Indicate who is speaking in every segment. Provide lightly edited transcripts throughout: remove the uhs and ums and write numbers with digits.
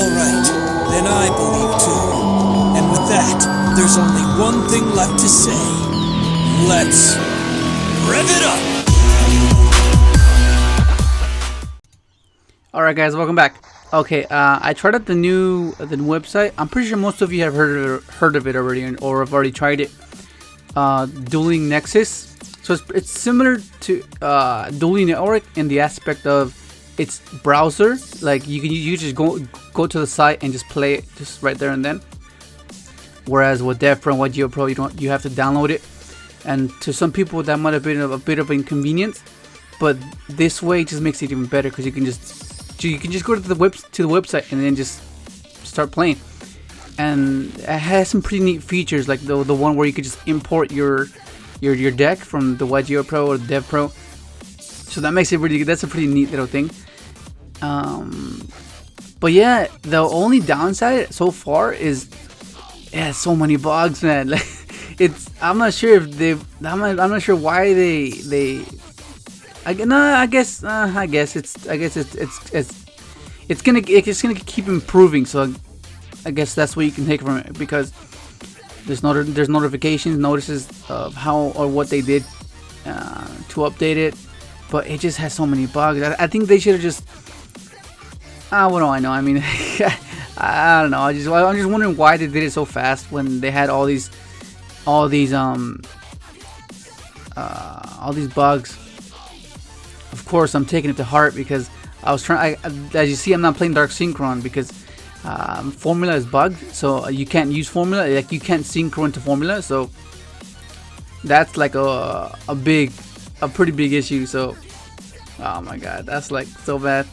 Speaker 1: Alright, then I believe too. And with that, there's only one thing left to say. Let's rev it up!
Speaker 2: Alright guys, welcome back. Okay, I tried out the new website. I'm pretty sure most of you have heard of it already or have already tried it. Dueling Nexus. So it's similar to Dueling Network in the aspect of its browser. Like you just go to the site and just play it just right there and then. Whereas with DevPro and YGOPro, you have to download it. And to some people that might have been a bit of inconvenience, but this way just makes it even better because you can just go to the website and then just start playing. And it has some pretty neat features, like the one where you could just import your deck from the YGOPro or the DevPro. So that makes it really good. That's a pretty neat little thing. But yeah, the only downside so far is it has so many bugs, man. Like I'm not sure if I'm not sure why they. I guess it's gonna keep improving. So I guess that's what you can take from it, because there's notifications, notices of how or what they did to update it, but it just has so many bugs. I think they should have just. What do I know? I mean, I don't know. I'm just wondering why they did it so fast when they had all these bugs. Of course, I'm taking it to heart because I was trying. As you see, I'm not playing Dark Synchron because formula is bugged, so you can't use formula. Like you can't synchro into formula, so that's like a pretty big issue. So, oh my god, that's like so bad.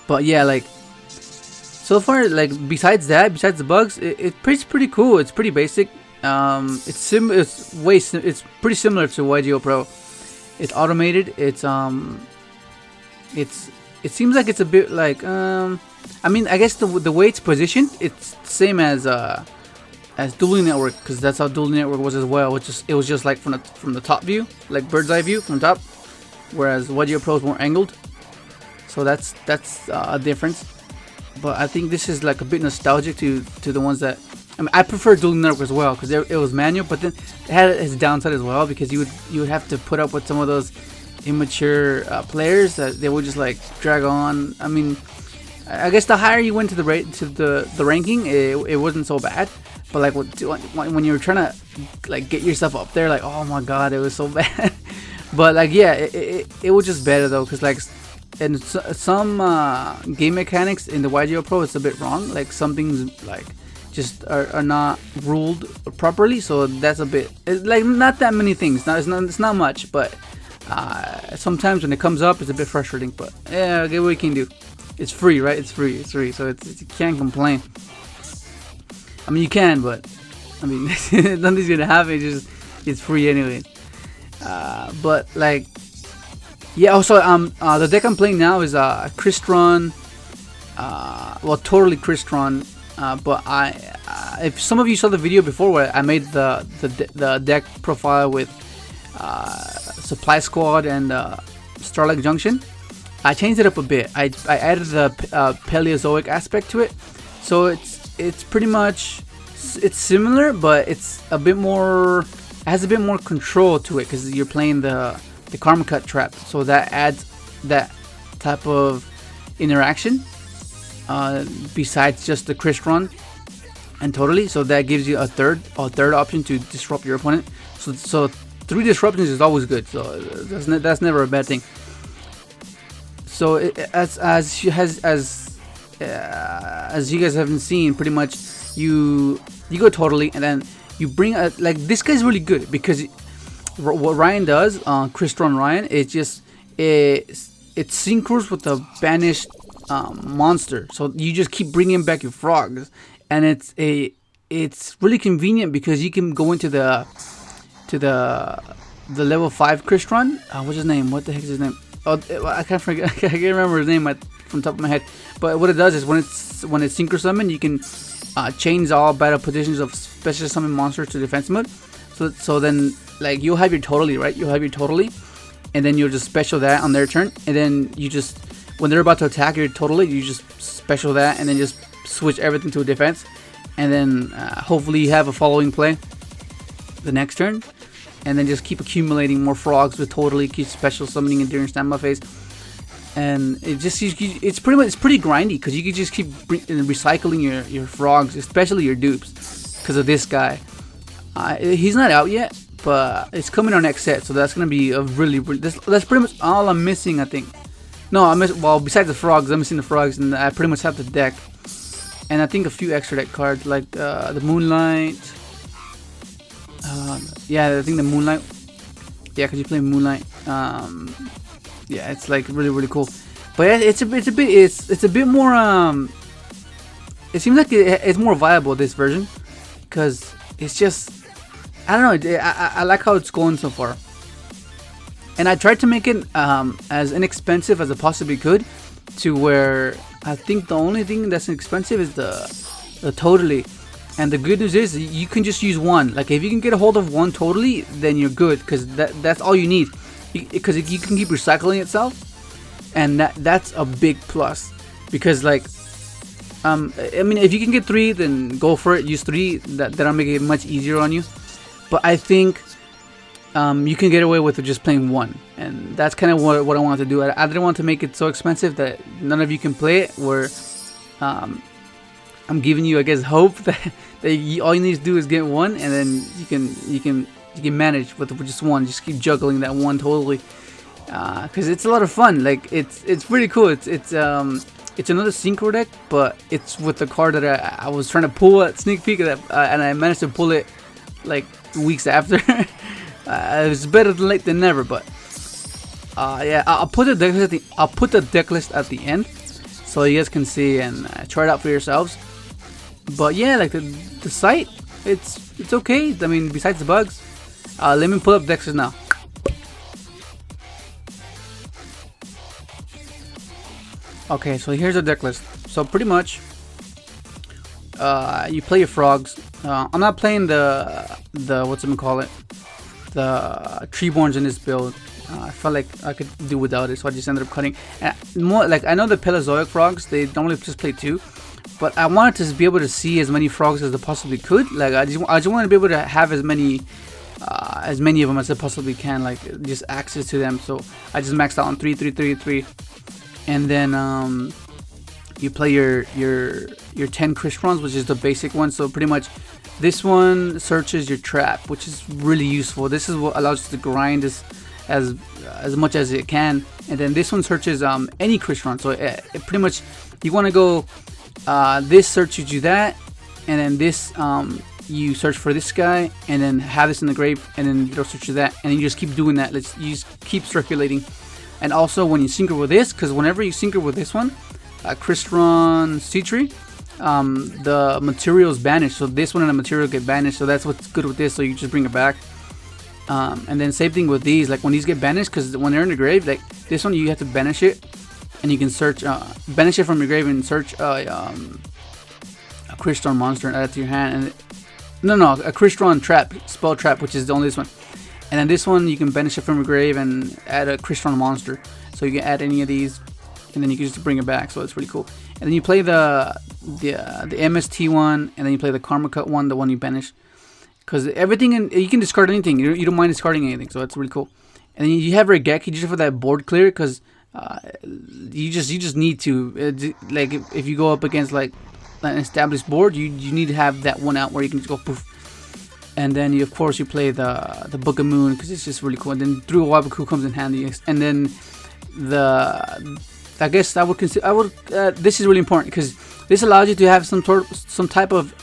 Speaker 2: But yeah, like so far, like besides the bugs, it's pretty cool. It's pretty basic. It's pretty similar to YGOPro. It's automated. It seems like it's a bit like I mean, I guess the way it's positioned, it's the same as Dueling Network, because that's how Dueling Network was as well. It was just like from the top view, like bird's eye view from top, whereas YGOPro is more angled. So that's a difference. But I think this is like a bit nostalgic to the ones that. I mean, I prefer Dueling Network as well because it was manual, but then it had its downside as well, because you would have to put up with some of those immature players that they would just like drag on. I mean, I guess the higher you went to the ranking, it wasn't so bad. But like when you were trying to like get yourself up there, like oh my god, it was so bad. But like yeah, it was just better though, because like. And some game mechanics in the YGOPro it's a bit wrong. Like some things like just are not ruled properly. So that's a bit like not that many things. It's not much, but sometimes when it comes up, it's a bit frustrating. But yeah, okay, what you can do. It's free, right? It's free. So you can't complain. I mean, you can, but I mean, nothing's gonna happen. It's free anyway. But like. Yeah. Also, the deck I'm playing now is CRYSTRON. Well, Toadally CRYSTRON. But if some of you saw the video before where I made the deck profile with Supply Squad and Starlight Junction, I changed it up a bit. I added the Paleozoic aspect to it, so it's pretty much similar, but it's a bit more. It has a bit more control to it because you're playing the Karma Cut trap, so that adds that type of interaction besides just the CRYSTRON and Toadally. So that gives you a third option to disrupt your opponent. So 3 disruptions is always good. So that's never a bad thing. So as you guys haven't seen, pretty much you go Toadally and then you bring like this guy's really good because. What Ryan does on CRYSTRON Ryan, it synchros with the banished monster. So you just keep bringing back your frogs, and it's really convenient because you can go into the level 5 CRYSTRON. What's his name? What the heck is his name? Oh, I can't remember his name from the top of my head. But what it does is when it's synchro summon, you can change all battle positions of special summon monsters to defense mode. So then. Like you'll have your Toadally, right? You'll have your Toadally, and then you'll just special that on their turn, and then you just when they're about to attack your Toadally, you just special that and then just switch everything to a defense, and then hopefully you have a following play the next turn, and then just keep accumulating more frogs with Toadally, keep special summoning it during standby phase. And it's pretty grindy, because you can just keep recycling your frogs, especially your dupes, because of this guy. He's not out yet, but it's coming our next set, so that's gonna be a that's pretty much all I'm missing, I think. No, well, besides the frogs, I'm missing the frogs, and I pretty much have the deck, and I think a few extra deck cards like the Moonlight. Yeah, I think the Moonlight. Yeah, because you play Moonlight. Yeah, it's like really cool, but yeah, it's a bit more. It seems like it's more viable, this version, because it's just, I don't know. I like how it's going so far, and I tried to make it as inexpensive as I possibly could, to where I think the only thing that's expensive is the Toadally. And the good news is you can just use one. Like, if you can get a hold of one Toadally, then you're good, because that's all you need. Because you can keep recycling itself, and that's a big plus. Because, like, I mean, if you can get 3, then go for it. Use 3. That'll make it much easier on you. But I think you can get away with just playing 1, and that's kind of what I wanted to do. I didn't want to make it so expensive that none of you can play it. Where I'm giving you, I guess, hope that all you need to do is get 1, and then you can manage with just 1. Just keep juggling that 1 Toadally, because it's a lot of fun. Like, it's pretty cool. It's another synchro deck, but it's with the card that I was trying to pull at sneak peek of that, and I managed to pull it like weeks after. It was better than late than never. But yeah, I'll put the deck list at the end, so you guys can see and try it out for yourselves. But yeah, like the site, it's okay. I mean, besides the bugs. Let me pull up decks now. Okay, so here's the deck list. So pretty much, you play your frogs. I'm not playing the whatchamacallit, the Treeborns in this build. I felt like I could do without it, so I just ended up cutting. And more like, I know the Paleozoic frogs, they normally just play 2, but I wanted to be able to see as many frogs as I possibly could. Like, I just wanted to be able to have as many of them as I possibly can, like just access to them. So I just maxed out on 3, 3, 3, 3, and then you play your 10 CRYSTRONs, which is the basic one. So pretty much this one searches your trap, which is really useful. This is what allows you to grind as much as it can. And then this one searches any CRYSTRON. So it pretty much, you want to go this searches you that, and then this you search for this guy, and then have this in the grave, and then it'll search you that, and then you just keep doing that. You just keep circulating. And also when you synchro with this, because whenever you synchro with this one, CRYSTRON C-Tree, the materials banished. So this one and the material get banished. So that's what's good with this. So you just bring it back. And then same thing with these. Like, when these get banished, because when they're in the grave, like this one, you have to banish it, and you can search, banish it from your grave and search a CRYSTRON monster and add it to your hand. And a CRYSTRON trap, spell trap, which is only this one. And then this one, you can banish it from your grave and add a CRYSTRON monster. So you can add any of these, and then you can just bring it back. So it's pretty cool. And then you play the MST one, and then you play the Karma Cut one, the one you banish. Because everything, you can discard anything. You don't mind discarding anything, so it's really cool. And then you have Regeki just for that board clear, because you just need to, like, if you go up against like an established board, you need to have that one out where you can just go poof. And then of course you play the Book of Moon, because it's just really cool. And then Through a Wabaku comes in handy. And then I guess I would consider, this is really important, because this allows you to have some type of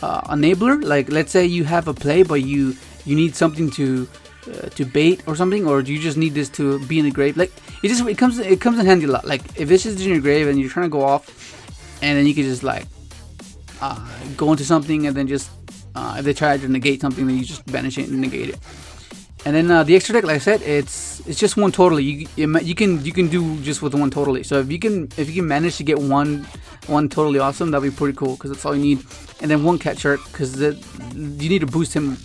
Speaker 2: enabler. Like, let's say you have a play, but you need something to bait or something, or you just need this to be in the grave. Like, it comes in handy a lot. Like, if this is in your grave and you're trying to go off, and then you can just like go into something, and then just if they try to negate something, then you just banish it and negate it. And then the extra deck, like I said, it's just one Toadally. You can do just with one Toadally. So if you can manage to get one Toadally awesome, that'd be pretty cool, because that's all you need. And then one Cat Shark, because you need to boost him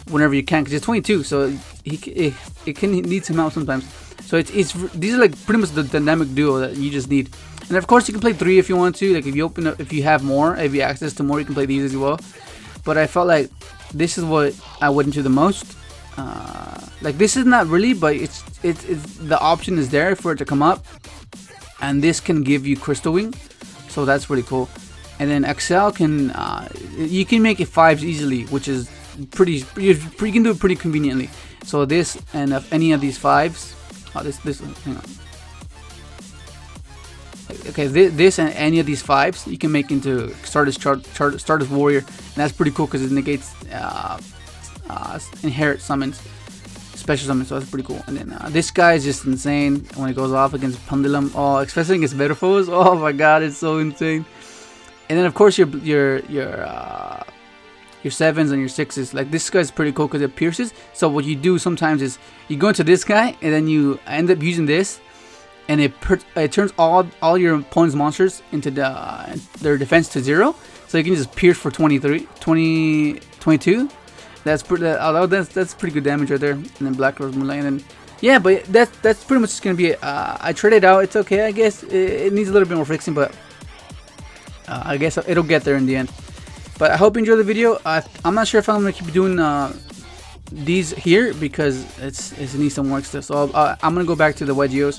Speaker 2: whenever you can, because he's 22, so he needs him out sometimes. So these are like pretty much the dynamic duo that you just need. And of course you can play 3 if you want to. Like if you open up, if you have more, if you have access to more, you can play these as well. But I felt like this is what I went into the most. Like this is not really, but it's the option is there for it to come up, and this can give you crystal wing, so that's pretty cool. And then XL can you can make it 5s easily, which is pretty you can do it pretty conveniently. So this, and if any of these 5s, this hang on. Okay, this and any of these 5s you can make into Stardust Warrior, and that's pretty cool because it negates inherit summons, special summons, so that's pretty cool. And then this guy is just insane when it goes off against Pendulum. Oh, especially against Metaphors. Oh my god, it's so insane. And then of course your 7s and your 6s. Like this guy's pretty cool because it pierces. So what you do sometimes is you go into this guy and then you end up using this, and it turns all your opponent's monsters into their defense to 0. So you can just pierce for 22. That's pretty good damage right there. And then Black Rose Moonlight, and then yeah, but that's pretty much just gonna be it. I tried it out. It's okay, I guess. It needs a little bit more fixing, but I guess it'll get there in the end. But I hope you enjoyed the video. I'm not sure if I'm gonna keep doing these here because it needs some work still. So I'm gonna go back to the Wedgeo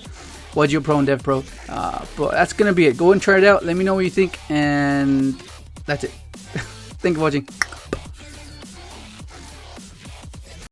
Speaker 2: Pro and Dev Pro. But that's gonna be it. Go and try it out. Let me know what you think, and that's it. Thank you for watching.